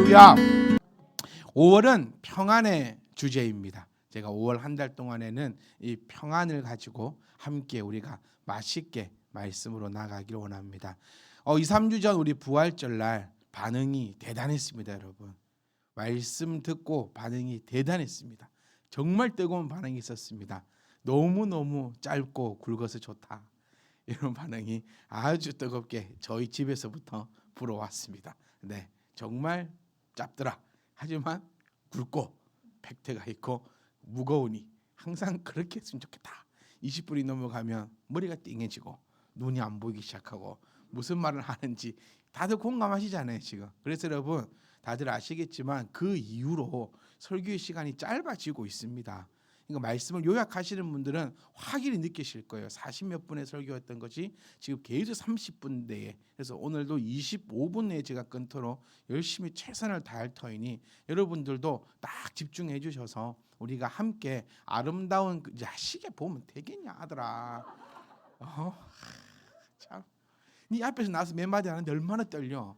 할렐루야. 5월은 평안의 주제입니다. 제가 5월 한 달 동안에는 이 평안을 가지고 함께 우리가 맛있게 말씀으로 나가기를 원합니다. 2, 3주 전 우리 부활절날 반응이 대단했습니다, 여러분. 말씀 듣고 반응이 대단했습니다. 정말 뜨거운 반응이 있었습니다. 너무너무 짧고 굵어서 좋다. 이런 반응이 아주 뜨겁게 저희 집에서부터 불어왔습니다. 네, 정말 짧더라. 하지만 굵고 팩트가 있고 무거우니 항상 그렇게 했으면 좋겠다. 20분이 넘어가면 머리가 띵해지고 눈이 안 보이기 시작하고 무슨 말을 하는지 다들 공감하시잖아요, 지금. 그래서 여러분 다들 아시겠지만 그 이후로 설교의 시간이 짧아지고 있습니다. 그러니까 말씀을 요약하시는 분들은 확연히 느끼실 거예요. 40몇 분의 설교였던 것이 지금 계속 30분 내에, 그래서 오늘도 25분 내에 제가 끊도록 열심히 최선을 다할 터이니 여러분들도 딱 집중해 주셔서 우리가 함께 아름다운 시계 보면 되겠냐 아들아. 참, 네 앞에서 나와서 몇 마디 하는데 얼마나 떨려.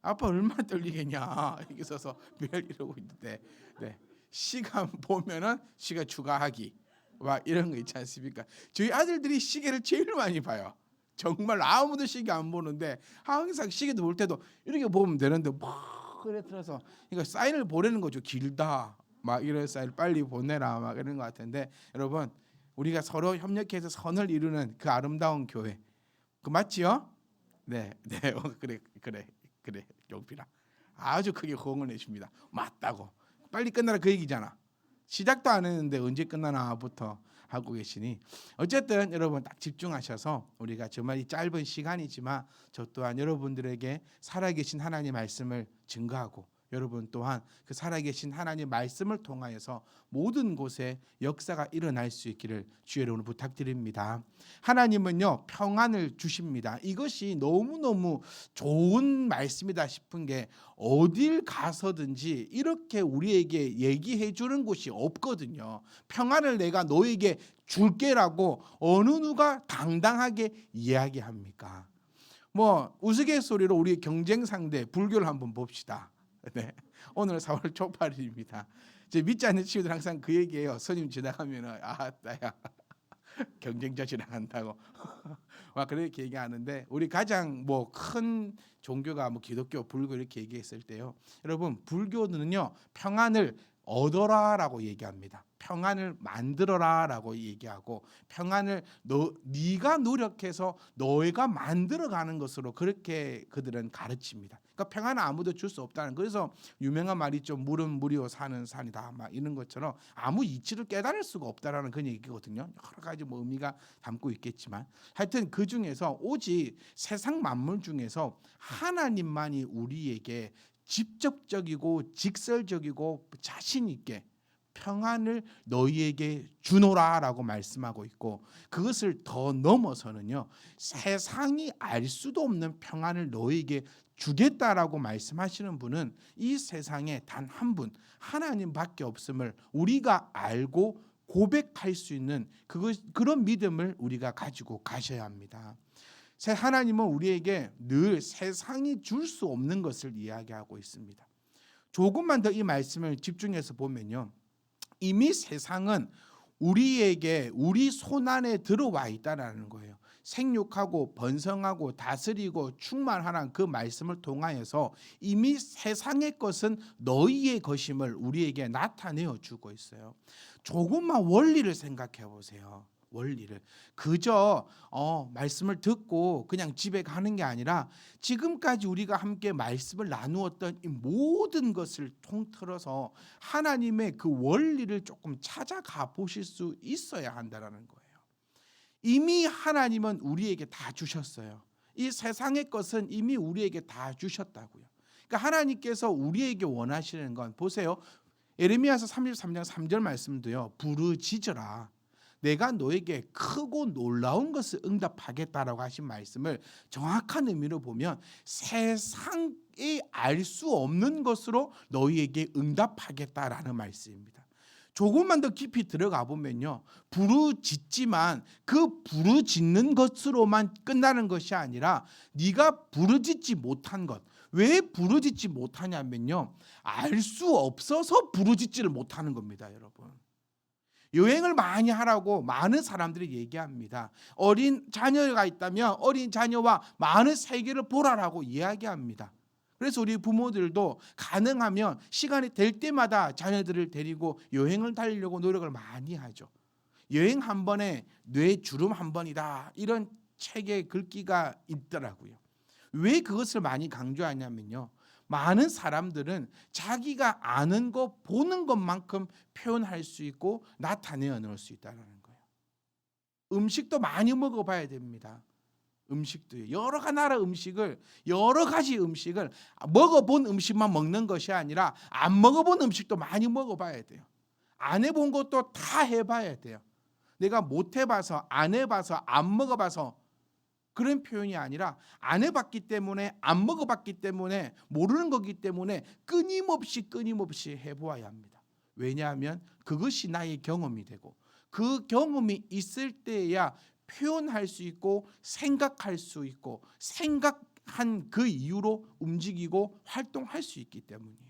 아빠 얼마나 떨리겠냐. 여기 서서 매일 이러고 있는데, 네. 시간 보면은 시간 추가하기 막 이런 거 있지 않습니까? 저희 아들들이 시계를 제일 많이 봐요. 정말 아무도 시계 안 보는데 항상 시계도 볼 때도 이렇게 보면 되는데 막 그래 틀어서 이거 사인을 보내는 거죠. 길다 막 이런 사인 빨리 보내라 막 이런 것 같은데, 여러분 우리가 서로 협력해서 선을 이루는 그 아름다운 교회, 그 맞지요? 네. 그래 용필아 아주 크게 호응을 해줍니다. 맞다고. 빨리 끝나라 그 얘기잖아. 시작도 안 했는데 언제 끝나나부터 하고 계시니, 어쨌든 여러분 딱 집중하셔서 우리가 정말 이 짧은 시간이지만 저 또한 여러분들에게 살아계신 하나님의 말씀을 증거하고 여러분 또한 그 살아계신 하나님의 말씀을 통하여서 모든 곳에 역사가 일어날 수 있기를 주의 이름으로 부탁드립니다. 하나님은요 평안을 주십니다. 이것이 너무너무 좋은 말씀이다 싶은 게 어딜 가서든지 이렇게 우리에게 얘기해 주는 곳이 없거든요. 평안을 내가 너에게 줄게라고 어느 누가 당당하게 이야기합니까? 뭐 우스갯소리로 우리 경쟁 상대 불교를 한번 봅시다. 네, 오늘 4월 초팔일입니다. 제 믿지 않는 친구들 항상 그 얘기해요. 스님 지나가면은 나야 경쟁자 지나간다고 막 그렇게 얘기하는데, 우리 가장 뭐 큰 종교가 뭐 기독교, 불교 이렇게 얘기했을 때요, 여러분 불교는요 평안을 얻어라라고 얘기합니다. 평안을 만들어라라고 얘기하고, 평안을 네가 노력해서 너희가 만들어가는 것으로 그렇게 그들은 가르칩니다. 그러니까 평안은 아무도 줄 수 없다는. 그래서 유명한 말이 있죠. 물은 물이요 산은 산이다 막 이런 것처럼 아무 이치를 깨달을 수가 없다라는 그런 얘기거든요. 여러 가지 뭐 의미가 담고 있겠지만 하여튼 그 중에서 오직 세상 만물 중에서 하나님만이 우리에게 직접적이고 직설적이고 자신 있게 평안을 너희에게 주노라라고 말씀하고 있고, 그것을 더 넘어서는요 세상이 알 수도 없는 평안을 너희에게 주겠다라고 말씀하시는 분은 이 세상에 단 한 분 하나님밖에 없음을 우리가 알고 고백할 수 있는 그런 믿음을 우리가 가지고 가셔야 합니다. 하나님은 우리에게 늘 세상이 줄 수 없는 것을 이야기하고 있습니다. 조금만 더 이 말씀을 집중해서 보면요, 이미 세상은 우리에게 우리 손 안에 들어와 있다라는 거예요. 생육하고 번성하고 다스리고 충만하라는 그 말씀을 통하여서 이미 세상의 것은 너희의 것임을 우리에게 나타내어 주고 있어요. 조금만 원리를 생각해 보세요. 원리를 그저 말씀을 듣고 그냥 집에 가는 게 아니라 지금까지 우리가 함께 말씀을 나누었던 이 모든 것을 통틀어서 하나님의 그 원리를 조금 찾아가 보실 수 있어야 한다는 거예요. 이미 하나님은 우리에게 다 주셨어요. 이 세상의 것은 이미 우리에게 다 주셨다고요. 그러니까 하나님께서 우리에게 원하시는 건, 보세요. 예레미야서 33장 3절 말씀도요. 부르짖으라. 내가 너에게 크고 놀라운 것을 응답하겠다라고 하신 말씀을 정확한 의미로 보면 세상이 알 수 없는 것으로 너희에게 응답하겠다라는 말씀입니다. 조금만 더 깊이 들어가 보면요, 부르짖지만 그 부르짖는 것으로만 끝나는 것이 아니라 네가 부르짖지 못한 것, 왜 부르짖지 못하냐면요, 알 수 없어서 부르짖지를 못하는 겁니다, 여러분. 여행을 많이 하라고 많은 사람들이 얘기합니다. 어린 자녀가 있다면 어린 자녀와 많은 세계를 보라라고 이야기합니다. 그래서 우리 부모들도 가능하면 시간이 될 때마다 자녀들을 데리고 여행을 다니려고 노력을 많이 하죠. 여행 한 번에 뇌 주름 한 번이다, 이런 책에 글귀가 있더라고요. 왜 그것을 많이 강조하냐면요, 많은 사람들은 자기가 아는 것, 보는 것만큼 표현할 수 있고 나타내어 놓을 수 있다는 거예요. 음식도 많이 먹어봐야 됩니다. 음식도 여러 나라 음식을, 여러 가지 음식을, 먹어본 음식만 먹는 것이 아니라 안 먹어본 음식도 많이 먹어봐야 돼요. 안 해본 것도 다 해봐야 돼요. 내가 못 해봐서, 안 해봐서, 안 먹어봐서 그런 표현이 아니라 안 해봤기 때문에, 안 먹어봤기 때문에, 모르는 거기 때문에 끊임없이 해보아야 합니다. 왜냐하면 그것이 나의 경험이 되고, 그 경험이 있을 때야 표현할 수 있고 생각할 수 있고, 생각한 그 이유로 움직이고 활동할 수 있기 때문이에요.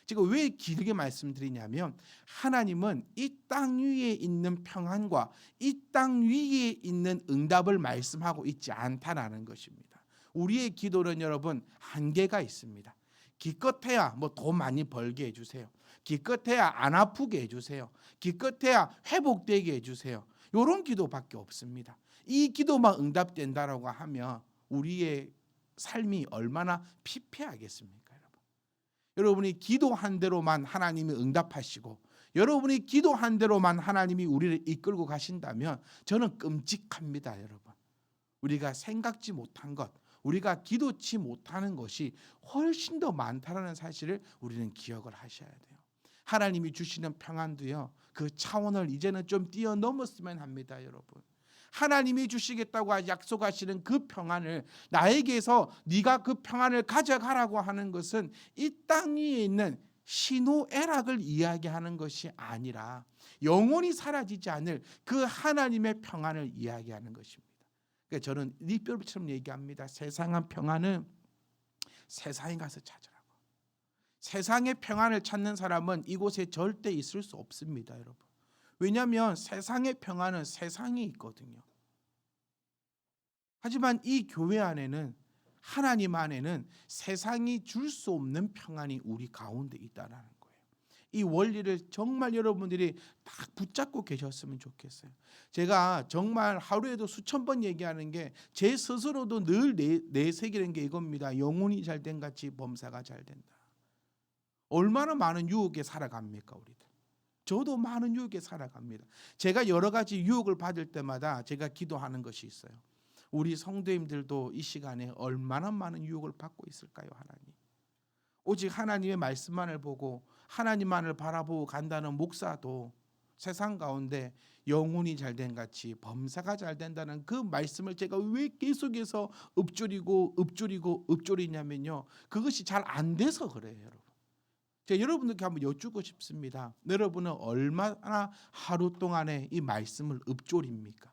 제가 왜 길게 말씀드리냐면, 하나님은 이 땅 위에 있는 평안과 이 땅 위에 있는 응답을 말씀하고 있지 않다라는 것입니다. 우리의 기도는 여러분 한계가 있습니다. 기껏해야 뭐 돈 많이 벌게 해주세요. 기껏해야 안 아프게 해주세요. 기껏해야 회복되게 해주세요. 이런 기도밖에 없습니다. 이 기도만 응답된다라고 하면 우리의 삶이 얼마나 피폐하겠습니까? 여러분이 기도한 대로만 하나님이 응답하시고, 여러분이 기도한 대로만 하나님이 우리를 이끌고 가신다면 저는 끔찍합니다, 여러분. 우리가 생각지 못한 것, 우리가 기도치 못하는 것이 훨씬 더 많다는 사실을 우리는 기억을 하셔야 돼요. 하나님이 주시는 평안도요, 그 차원을 이제는 좀 뛰어넘었으면 합니다, 여러분. 하나님이 주시겠다고 약속하시는 그 평안을 나에게서 네가 그 평안을 가져가라고 하는 것은 이 땅 위에 있는 신호애락을 이야기하는 것이 아니라 영원히 사라지지 않을 그 하나님의 평안을 이야기하는 것입니다. 그러니까 저는 리뼈처럼 얘기합니다. 세상의 평안은 세상에 가서 찾으라고. 세상의 평안을 찾는 사람은 이곳에 절대 있을 수 없습니다, 여러분. 왜냐하면 세상의 평안은 세상에 있거든요. 하지만 이 교회 안에는, 하나님 안에는 세상이 줄 수 없는 평안이 우리 가운데 있다는 거예요. 이 원리를 정말 여러분들이 딱 붙잡고 계셨으면 좋겠어요. 제가 정말 하루에도 수천 번 얘기하는 게, 제 스스로도 늘 내새기는 게 이겁니다. 영혼이 잘된 같이 범사가 잘 된다. 얼마나 많은 유혹에 살아갑니까, 우리들. 저도 많은 유혹에 살아갑니다. 제가 여러 가지 유혹을 받을 때마다 제가 기도하는 것이 있어요. 우리 성도님들도 이 시간에 얼마나 많은 유혹을 받고 있을까요, 하나님? 오직 하나님의 말씀만을 보고 하나님만을 바라보고 간다는 목사도 세상 가운데 영혼이 잘된 같이 범사가 잘 된다는 그 말씀을 제가 왜 계속해서 읊조리냐면요, 그것이 잘 안 돼서 그래요, 여러분. 제가 여러분들께 한번 여쭙고 싶습니다. 여러분은 얼마나 하루 동안에 이 말씀을 읊조립니까?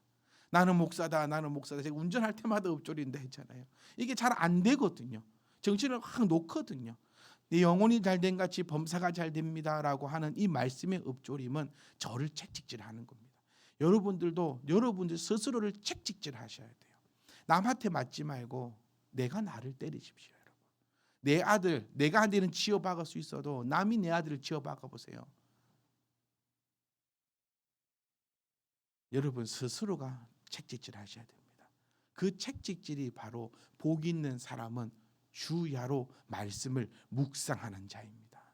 나는 목사다, 나는 목사다. 제가 운전할 때마다 읊조린다 했잖아요. 이게 잘 안 되거든요. 정신을 확 놓거든요. 네 영혼이 잘된 같이 범사가 잘 됩니다라고 하는 이 말씀의 읊조림은 저를 채찍질하는 겁니다. 여러분들도 여러분들 스스로를 채찍질하셔야 돼요. 남한테 맞지 말고 내가 나를 때리십시오. 내 아들, 내가 한 대는 치어박을 수 있어도 남이 내 아들을 치어박아 보세요. 여러분 스스로가 채찍질 하셔야 됩니다. 그 채찍질이 바로 복 있는 사람은 주야로 말씀을 묵상하는 자입니다.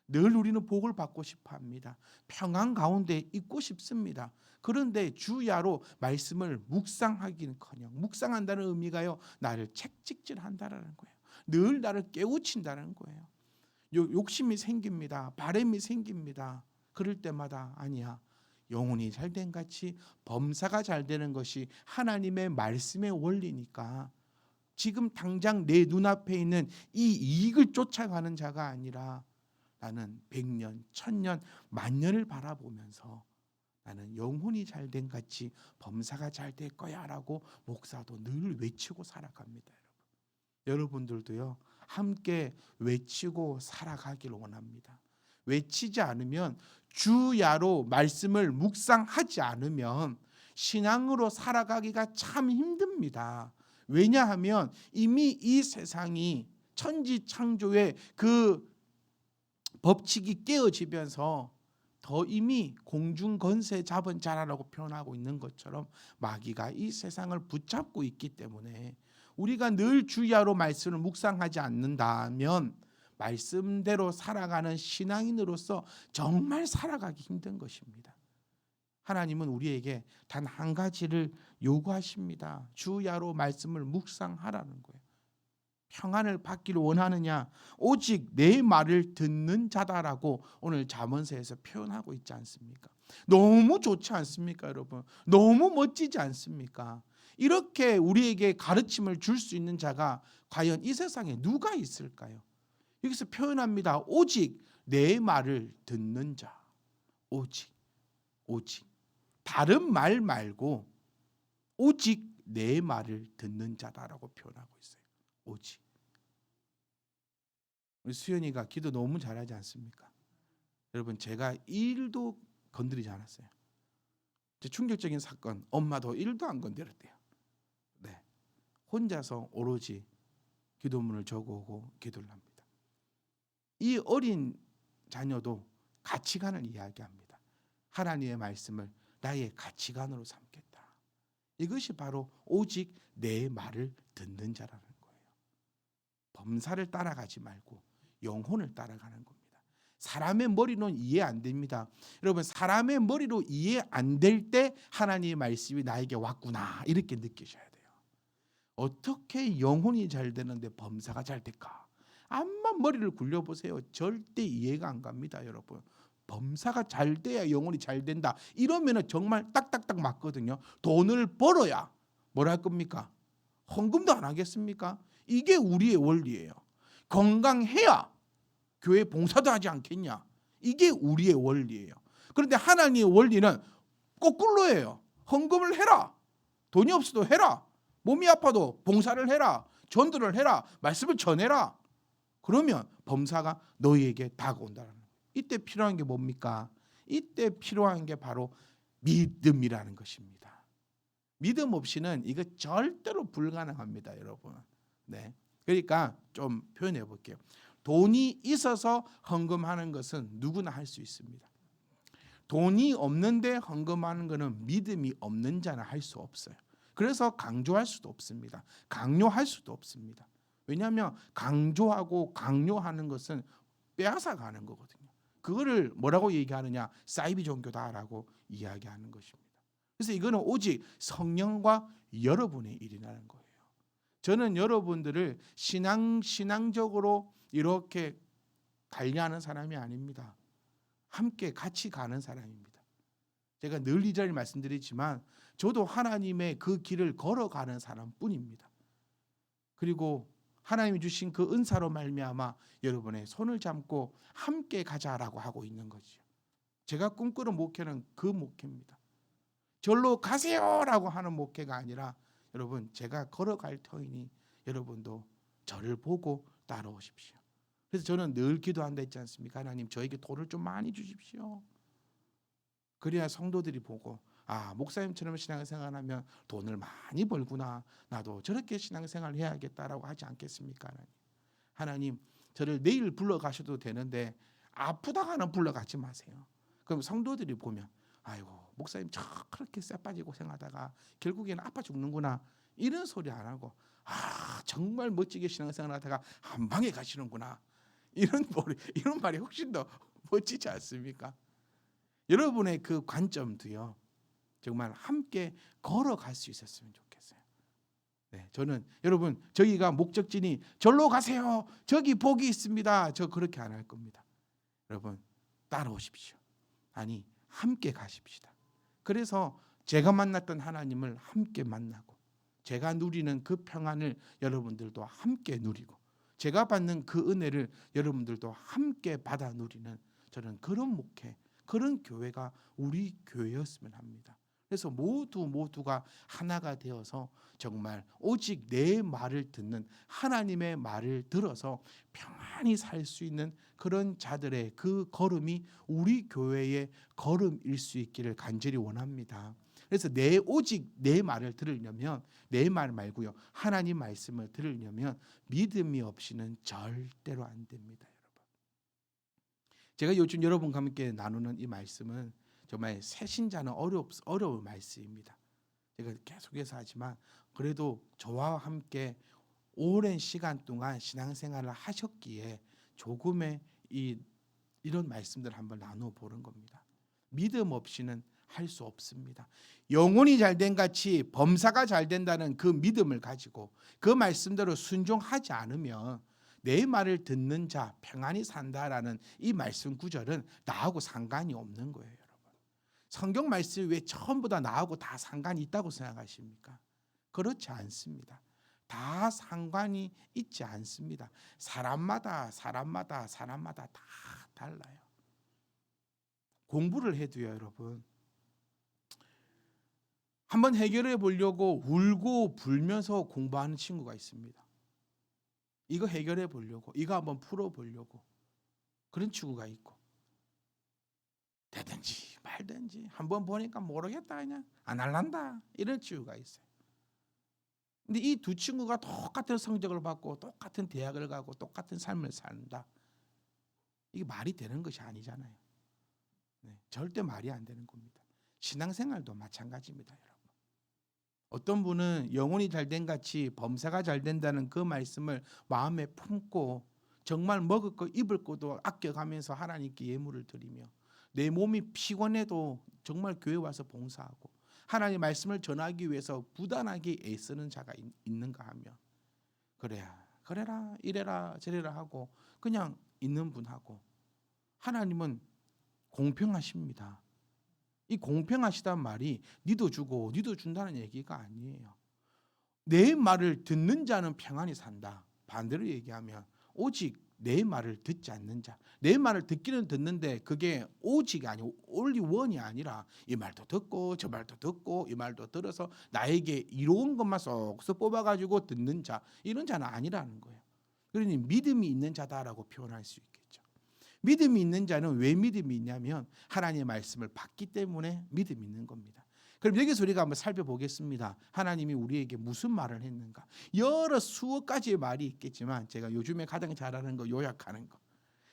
늘 우리는 복을 받고 싶어 합니다. 평안 가운데 있고 싶습니다. 그런데 주야로 말씀을 묵상하기는커녕, 묵상한다는 의미가요, 나를 채찍질한다라는 거예요. 늘 나를 깨우친다는 거예요. 욕심이 생깁니다. 바람이 생깁니다. 그럴 때마다 아니야, 영혼이 잘된 같이 범사가 잘 되는 것이 하나님의 말씀의 원리니까 지금 당장 내 눈앞에 있는 이 이익을 쫓아가는 자가 아니라 나는 100년, 1000년, 만년을 바라보면서 나는 영혼이 잘된 같이 범사가 잘 될 거야 라고 목사도 늘 외치고 살아갑니다, 여러분. 여러분들도요, 함께 외치고 살아가기를 원합니다. 외치지 않으면, 주야로 말씀을 묵상하지 않으면 신앙으로 살아가기가 참 힘듭니다. 왜냐하면 이미 이 세상이 천지창조의 그 법칙이 깨어지면서 더 이미 공중권세 잡은 자라라고 표현하고 있는 것처럼 마귀가 이 세상을 붙잡고 있기 때문에 우리가 늘 주야로 말씀을 묵상하지 않는다면 말씀대로 살아가는 신앙인으로서 정말 살아가기 힘든 것입니다. 하나님은 우리에게 단 한 가지를 요구하십니다. 주야로 말씀을 묵상하라는 거예요. 평안을 받기를 원하느냐? 오직 내 말을 듣는 자다라고 오늘 잠언서에서 표현하고 있지 않습니까? 너무 좋지 않습니까, 여러분? 너무 멋지지 않습니까? 이렇게 우리에게 가르침을 줄 수 있는 자가 과연 이 세상에 누가 있을까요? 여기서 표현합니다. 오직 내 말을 듣는 자. 오직. 다른 말 말고 오직 내 말을 듣는 자다라고 표현하고 있어요. 오직. 우리 수연이가 기도 너무 잘하지 않습니까? 여러분, 제가 1도 건드리지 않았어요. 충격적인 사건, 엄마도 1도 안 건드렸대요. 네, 혼자서 오로지 기도문을 적어오고 기도를 합니다. 이 어린 자녀도 가치관을 이야기합니다. 하나님의 말씀을 나의 가치관으로 삼겠다. 이것이 바로 오직 내 말을 듣는 자라는 거예요. 범사를 따라가지 말고 영혼을 따라가는 겁니다. 사람의 머리는 이해 안 됩니다. 여러분, 사람의 머리로 이해 안 될 때 하나님의 말씀이 나에게 왔구나, 이렇게 느끼셔야 돼요. 어떻게 영혼이 잘 되는데 범사가 잘 될까? 암만 머리를 굴려보세요. 절대 이해가 안 갑니다, 여러분. 범사가 잘 돼야 영혼이 잘 된다, 이러면 정말 딱딱딱 맞거든요. 돈을 벌어야 뭘 할 겁니까? 헌금도 안 하겠습니까? 이게 우리의 원리예요. 건강해야 교회 봉사도 하지 않겠냐? 이게 우리의 원리예요. 그런데 하나님의 원리는 거꾸로예요. 헌금을 해라. 돈이 없어도 해라. 몸이 아파도 봉사를 해라. 전도를 해라. 말씀을 전해라. 그러면 범사가 너희에게 다가온다는 거예요. 이때 필요한 게 뭡니까? 이때 필요한 게 바로 믿음이라는 것입니다. 믿음 없이는 이거 절대로 불가능합니다, 여러분. 네. 그러니까 좀 표현해 볼게요. 돈이 있어서 헌금하는 것은 누구나 할 수 있습니다. 돈이 없는데 헌금하는 것은 믿음이 없는 자는 할 수 없어요. 그래서 강조할 수도 없습니다. 강요할 수도 없습니다. 왜냐하면 강조하고 강요하는 것은 빼앗아 가는 거거든요. 그거를 뭐라고 얘기하느냐? 사이비 종교다라고 이야기하는 것입니다. 그래서 이거는 오직 성령과 여러분의 일이라는 거예요. 저는 여러분들을 신앙적으로 이렇게 관리하는 사람이 아닙니다. 함께 같이 가는 사람입니다. 제가 늘 이 자리를 말씀드리지만 저도 하나님의 그 길을 걸어가는 사람뿐입니다. 그리고 하나님이 주신 그 은사로 말미암아 여러분의 손을 잡고 함께 가자라고 하고 있는 거죠. 제가 꿈꾸는 목회는 그 목회입니다. 절로 가세요라고 하는 목회가 아니라, 여러분, 제가 걸어갈 터이니 여러분도 저를 보고 따라오십시오. 그래서 저는 늘 기도한다 했지 않습니까? 하나님, 저에게 돈을 좀 많이 주십시오. 그래야 성도들이 보고, 아, 목사님처럼 신앙생활하면 돈을 많이 벌구나, 나도 저렇게 신앙생활을 해야겠다라고 하지 않겠습니까? 하나님, 저를 내일 불러가셔도 되는데 아프다가는 불러가지 마세요. 그럼 성도들이 보면, 아이고, 목사님 그렇게 쎄 빠지고 생각하다가 결국에는 아파 죽는구나, 이런 소리 안 하고, 아, 정말 멋지게 신앙생활 하다가 한 방에 가시는구나, 이런 말이 훨씬 더 멋지지 않습니까? 여러분의 그 관점도요, 정말 함께 걸어갈 수 있었으면 좋겠어요. 네, 저는 여러분, 저기가 목적지니 절로 가세요, 저기 복이 있습니다, 저 그렇게 안 할 겁니다. 여러분, 따라오십시오. 아니, 함께 가십시다. 그래서 제가 만났던 하나님을 함께 만나고, 제가 누리는 그 평안을 여러분들도 함께 누리고, 제가 받는 그 은혜를 여러분들도 함께 받아 누리는, 저는 그런 목회, 그런 교회가 우리 교회였으면 합니다. 그래서 모두가 하나가 되어서 정말 오직 내 말을 듣는 하나님의 말을 들어서 평안히 살 수 있는 그런 자들의 그 걸음이 우리 교회의 걸음일 수 있기를 간절히 원합니다. 그래서 오직 내 말을 들으려면, 내 말 말고요, 하나님 말씀을 들으려면 믿음이 없이는 절대로 안 됩니다, 여러분. 제가 요즘 여러분과 함께 나누는 이 말씀은 정말 새신자는 어려운 말씀입니다. 제가 계속해서 하지만 그래도 저와 함께 오랜 시간 동안 신앙생활을 하셨기에 조금의 이런 말씀들을 한번 나누어 보는 겁니다. 믿음 없이는 할 수 없습니다. 영혼이 잘된 같이 범사가 잘 된다는 그 믿음을 가지고 그 말씀대로 순종하지 않으면 내 말을 듣는 자 평안히 산다라는 이 말씀 구절은 나하고 상관이 없는 거예요, 여러분. 성경 말씀이 왜 전부 다 나하고 다 상관이 있다고 생각하십니까? 그렇지 않습니다. 다 상관이 있지 않습니다. 사람마다 다 달라요. 공부를 해도요, 여러분. 한번 해결해 보려고 울고 불면서 공부하는 친구가 있습니다. 이거 해결해 보려고, 이거 한번 풀어 보려고 그런 친구가 있고, 되든지 말든지 한번 보니까 모르겠다, 그냥 안 할란다, 이런 친구가 있어요. 근데 이 두 친구가 똑같은 성적을 받고 똑같은 대학을 가고 똑같은 삶을 산다. 이게 말이 되는 것이 아니잖아요. 절대 말이 안 되는 겁니다. 신앙생활도 마찬가지입니다, 여러분. 어떤 분은 영혼이 잘된 같이 범사가 잘 된다는 그 말씀을 마음에 품고 정말 먹을 거 입을 것도 아껴가면서 하나님께 예물을 드리며 내 몸이 피곤해도 정말 교회 와서 봉사하고 하나님의 말씀을 전하기 위해서 부단하게 애쓰는 자가 있는가 하면, 그래라 이래라 저래라 하고 그냥 있는 분하고, 하나님은 공평하십니다. 이 공평하시단 말이 니도 주고 니도 준다는 얘기가 아니에요. 내 말을 듣는 자는 평안히 산다. 반대로 얘기하면 오직 내 말을 듣지 않는 자, 내 말을 듣기는 듣는데 그게 오직이 아니고 only one이 아니라 이 말도 듣고 저 말도 듣고 이 말도 들어서 나에게 이로운 것만 쏙쏙 뽑아가지고 듣는 자, 이런 자는 아니라는 거예요. 그러니 믿음이 있는 자다라고 표현할 수 있겠죠. 믿음이 있는 자는 왜 믿음이 있냐면 하나님의 말씀을 받기 때문에 믿음이 있는 겁니다. 그럼 여기서 우리가 한번 살펴보겠습니다. 하나님이 우리에게 무슨 말을 했는가? 여러 수억 가지의 말이 있겠지만 제가 요즘에 가장 잘하는 거 요약하는 거.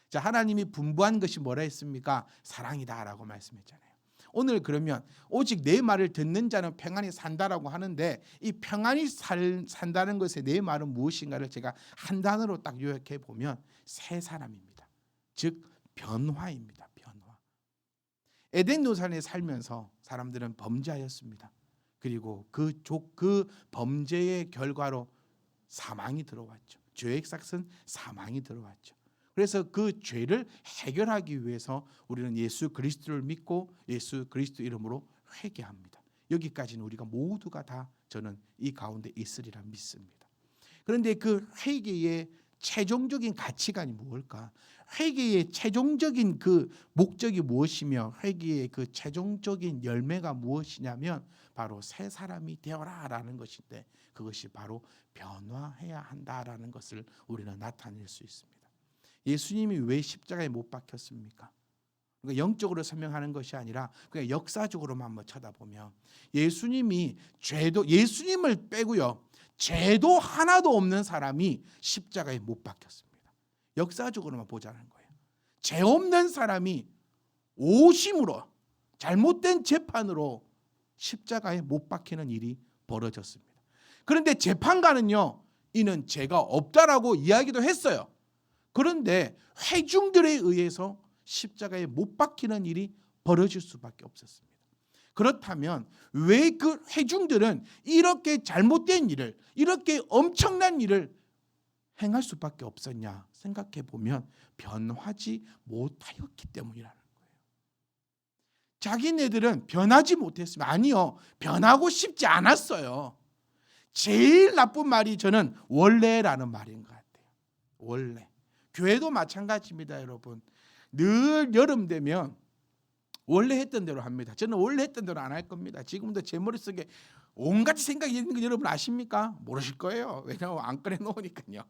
자, 하나님이 분부한 것이 뭐라 했습니까? 사랑이다라고 말씀했잖아요. 오늘 그러면 오직 내 말을 듣는 자는 평안히 산다라고 하는데 이 평안히 산다는 것의 내 말은 무엇인가를 제가 한 단어로 딱 요약해 보면 새 사람입니다. 즉 변화입니다. 변화. 에덴 동산에 살면서 사람들은 범죄하였습니다. 그리고 그 범죄의 결과로 사망이 들어왔죠. 죄의 삭은 사망이 들어왔죠. 그래서 그 죄를 해결하기 위해서 우리는 예수 그리스도를 믿고 예수 그리스도 이름으로 회개합니다. 여기까지는 우리가 모두가 다 저는 이 가운데 있으리라 믿습니다. 그런데 그 회개의 최종적인 가치관이 무엇일까? 회개의 최종적인 그 목적이 무엇이며 회개의 그 최종적인 열매가 무엇이냐면 바로 새 사람이 되어라라는 것인데, 그것이 바로 변화해야 한다라는 것을 우리는 나타낼 수 있습니다. 예수님이 왜 십자가에 못 박혔습니까? 그러니까 영적으로 설명하는 것이 아니라 그냥 역사적으로만 한번 쳐다보면 예수님을 빼고요, 죄도 하나도 없는 사람이 십자가에 못 박혔습니다. 역사적으로만 보자는 거예요. 죄 없는 사람이 오심으로 잘못된 재판으로 십자가에 못 박히는 일이 벌어졌습니다. 그런데 재판관은요, 이는 죄가 없다라고 이야기도 했어요. 그런데 회중들에 의해서 십자가에 못 박히는 일이 벌어질 수밖에 없었습니다. 그렇다면 왜 그 회중들은 이렇게 잘못된 일을, 이렇게 엄청난 일을 행할 수밖에 없었냐 생각해 보면 변하지 못하였기 때문이라는 거예요. 자기네들은 변하지 못했으면, 아니요, 변하고 싶지 않았어요. 제일 나쁜 말이 저는 원래라는 말인 것 같아요. 원래. 교회도 마찬가지입니다, 여러분. 늘 여름 되면 원래 했던 대로 합니다. 저는 원래 했던 대로 안 할 겁니다. 지금도 제 머릿속에 온갖 생각이 있는 거 여러분 아십니까? 모르실 거예요. 왜냐하면 안 꺼내 놓으니까요.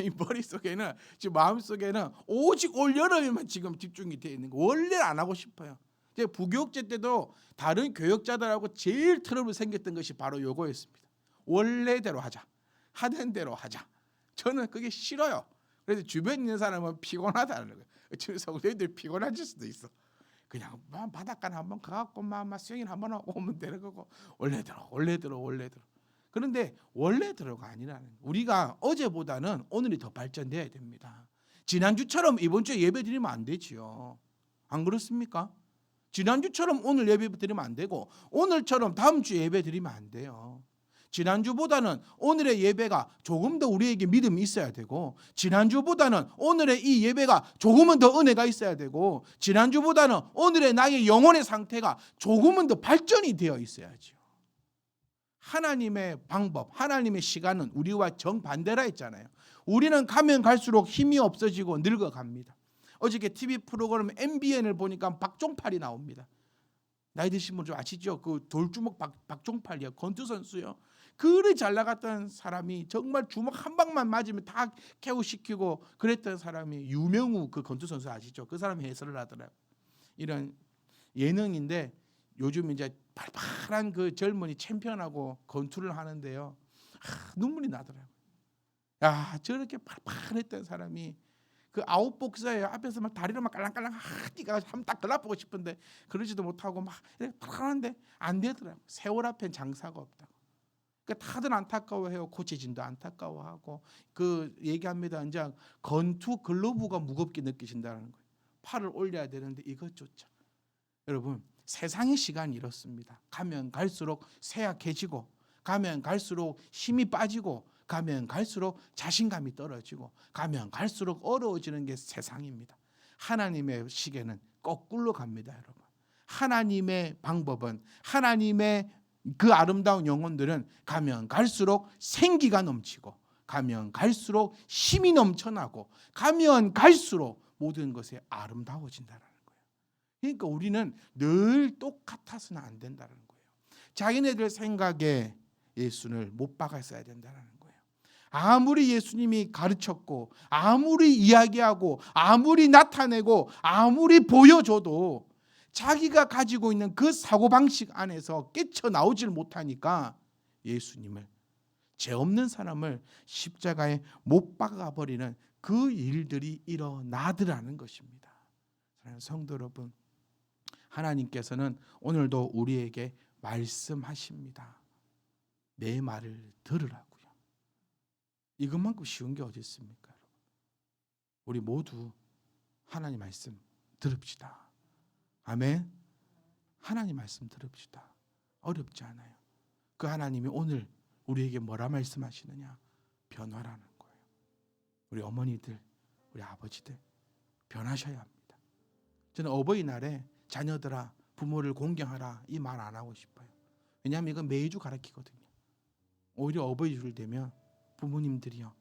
이 머릿속에는, 지금 마음속에는 오직 올 여름에만 지금 집중이 되어 있는 거. 원래 안 하고 싶어요. 제가 부교육제 때도 다른 교역자들하고 제일 트러블 생겼던 것이 바로 요거였습니다. 원래대로 하자. 하던 대로 하자. 저는 그게 싫어요. 그래서 주변에 있는 사람은 피곤하다는 거예요. 지금 성도님들 피곤하실 수도 있어. 그냥 바닷가에 한번 가갖고 수영을 한번 하고 오면 되는 거고, 원래대로. 그런데 원래대로가 아니라는 거예요. 우리가 어제보다는 오늘이 더 발전돼야 됩니다. 지난주처럼 이번 주에 예배 드리면 안 되지요. 안 그렇습니까? 지난주처럼 오늘 예배 드리면 안 되고, 오늘처럼 다음 주 예배 드리면 안 돼요. 지난주보다는 오늘의 예배가 조금 더 우리에게 믿음이 있어야 되고, 지난주보다는 오늘의 이 예배가 조금은 더 은혜가 있어야 되고, 지난주보다는 오늘의 나의 영혼의 상태가 조금은 더 발전이 되어 있어야죠. 하나님의 방법, 하나님의 시간은 우리와 정반대라 했잖아요. 우리는 가면 갈수록 힘이 없어지고 늙어갑니다. 어저께 TV 프로그램 MBN을 보니까 박종팔이 나옵니다. 나이 드신 분 좀 아시죠? 그 돌주먹 박종팔이요, 권투 선수요. 그리 잘 나갔던 사람이 정말 주먹 한 방만 맞으면 다 KO시키고 그랬던 사람이 유명우, 그 권투 선수 아시죠? 그 사람이 해설을 하더라고요. 이런 예능인데 요즘 이제 팔팔한 그 젊은이 챔피언하고 권투를 하는데요. 눈물이 나더라고요. 야, 저렇게 팔팔했던 사람이 그 아웃복서예요. 앞에서 막 다리를 막 깔랑깔랑 뛰가 한번 딱 들라보고 싶은데 그러지도 못하고 막 이렇게 하는데 안 되더라고요. 세월 앞엔 장사가 없다고. 그러니까 다들 안타까워해요. 코치진도 안타까워하고 그 얘기합니다. 이제 권투 글러브가 무겁게 느껴진다는 거예요. 팔을 올려야 되는데 이것조차. 여러분, 세상의 시간이 이렇습니다. 가면 갈수록 쇠약해지고, 가면 갈수록 힘이 빠지고, 가면 갈수록 자신감이 떨어지고, 가면 갈수록 어려워지는 게 세상입니다. 하나님의 시계는 거꾸로 갑니다, 여러분. 하나님의 방법은, 하나님의 그 아름다운 영혼들은 가면 갈수록 생기가 넘치고, 가면 갈수록 힘이 넘쳐나고, 가면 갈수록 모든 것이 아름다워진다는 거예요. 그러니까 우리는 늘 똑같아서는 안 된다는 거예요. 자기네들 생각에 예수를 못 박았어야 된다는 거예요. 아무리 예수님이 가르쳤고, 아무리 이야기하고, 아무리 나타내고, 아무리 보여줘도 자기가 가지고 있는 그 사고방식 안에서 깨쳐나오질 못하니까 예수님을, 죄 없는 사람을 십자가에 못 박아버리는 그 일들이 일어나더라는 것입니다. 성도 여러분, 하나님께서는 오늘도 우리에게 말씀하십니다. 내 말을 들으라고요. 이것만큼 쉬운 게 어디 있습니까? 우리 모두 하나님 말씀 들읍시다. 아멘. 하나님 말씀 들읍시다. 어렵지 않아요. 그 하나님이 오늘 우리에게 뭐라 말씀하시느냐? 변화라는 거예요. 우리 어머니들, 우리 아버지들 변하셔야 합니다. 저는 어버이날에 자녀들아 부모를 공경하라 이 말 안 하고 싶어요. 왜냐하면 이건 매주 가르치거든요. 오히려 어버이주를 되면 부모님들이요,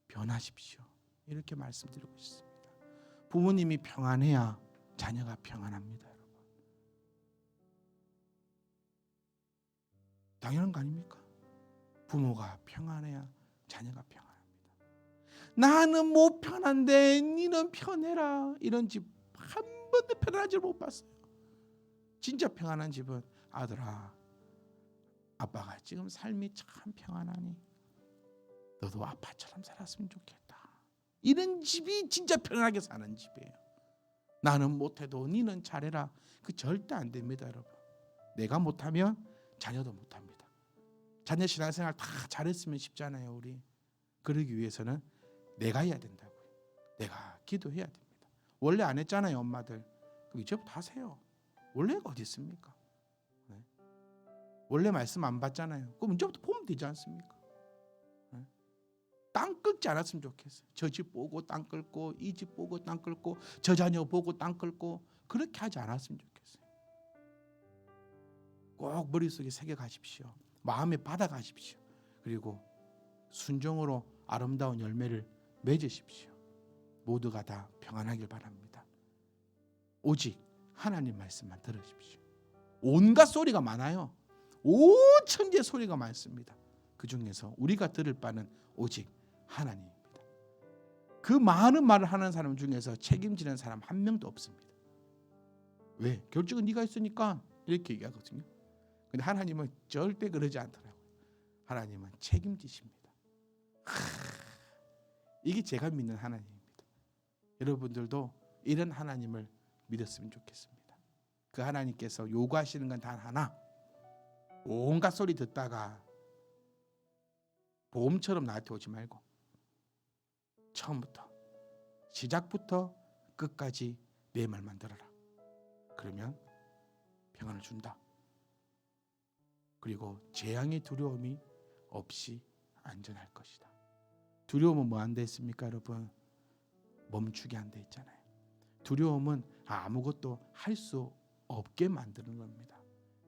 변하십시오. 이렇게 말씀드리고 있습니다. 부모님이 평안해야 자녀가 평안합니다, 여러분. 당연한 거 아닙니까? 부모가 평안해야 자녀가 평안합니다. 나는 못 편한데 니는 편해라. 이런 집 한 번도 편안한 집 못 봤어요. 진짜 평안한 집은 아들아, 아빠가 지금 삶이 참 평안하니 너도 아빠처럼 살았으면 좋겠다. 이런 집이 진짜 편하게 사는 집이에요. 나는 못해도 니는 잘해라. 그 절대 안 됩니다, 여러분. 내가 못하면 자녀도 못합니다. 자녀 신앙생활 다 잘했으면 쉽잖아요, 우리. 그러기 위해서는 내가 해야 된다고요. 내가 기도해야 됩니다. 원래 안 했잖아요, 엄마들. 그럼 이제부터 하세요. 원래가 어디 있습니까? 네. 원래 말씀 안 받잖아요. 그럼 이제부터 보면 되지 않습니까? 네. 땅 긁지 않았으면 좋겠어요. 저 집 보고 땅 긁고, 이 집 보고 땅 긁고, 저 자녀 보고 땅 긁고, 그렇게 하지 않았으면 좋겠어요. 꼭 머릿속에 새겨가십시오. 마음에 받아가십시오. 그리고 순종으로 아름다운 열매를 맺으십시오. 모두가 다 평안하길 바랍니다. 오직 하나님 말씀만 들으십시오. 온갖 소리가 많아요. 오천지의 소리가 많습니다. 그 중에서 우리가 들을 바는 오직 하나님입니다. 그 많은 말을 하는 사람 중에서 책임지는 사람 한 명도 없습니다. 왜? 결정은 네가 했으니까 이렇게 얘기하거든요. 근데 하나님은 절대 그러지 않더라고요. 하나님은 책임지십니다. 이게 제가 믿는 하나님입니다. 여러분들도 이런 하나님을 믿었으면 좋겠습니다. 그 하나님께서 요구하시는 건 단 하나. 온갖 소리 듣다가 보험처럼 나한테 오지 말고 처음부터 시작부터 끝까지 내 말만 들어라. 그러면 평안을 준다. 그리고 재앙의 두려움이 없이 안전할 것이다. 두려움은 뭐 안 돼 있습니까, 여러분? 멈추게 안 돼 있잖아요. 두려움은 아무것도 할 수 없게 만드는 겁니다.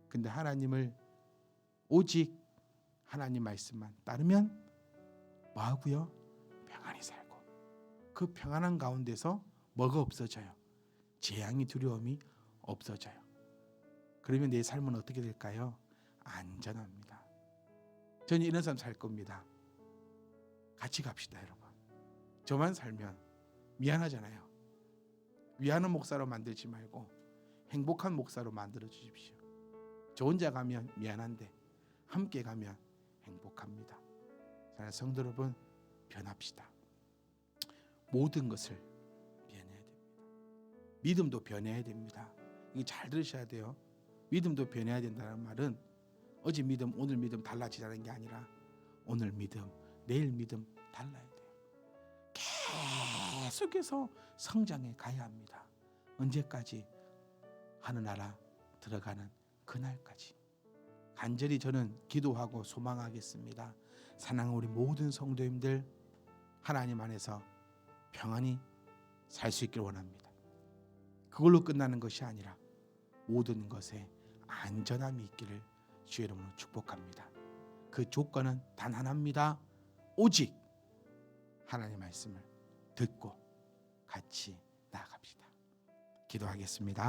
근데 하나님을 오직 하나님 말씀만 따르면 뭐하고요? 평안히 살고 그 평안한 가운데서 뭐가 없어져요? 재앙의 두려움이 없어져요. 그러면 내 삶은 어떻게 될까요? 안전합니다. 저는 이런 삶 살 겁니다. 같이 갑시다, 여러분. 저만 살면 미안하잖아요. 위하는 목사로 만들지 말고 행복한 목사로 만들어 주십시오. 저 혼자 가면 미안한데 함께 가면 행복합니다. 사랑하는 성도 여러분, 변합시다. 모든 것을 변해야 됩니다. 믿음도 변해야 됩니다. 이게 잘 들으셔야 돼요. 믿음도 변해야 된다는 말은 어제 믿음, 오늘 믿음 달라지자는 게 아니라 오늘 믿음, 내일 믿음 달라야 돼요. 계속해서 성장해 가야 합니다. 언제까지? 하늘나라 들어가는 그날까지. 간절히 저는 기도하고 소망하겠습니다. 사랑하는 우리 모든 성도님들 하나님 안에서 평안히 살 수 있기를 원합니다. 그걸로 끝나는 것이 아니라 모든 것에 안전함이 있기를 주의 이름으로 축복합니다. 그 조건은 단 하나입니다. 오직 하나님의 말씀을 듣고 같이 나아갑시다. 기도하겠습니다.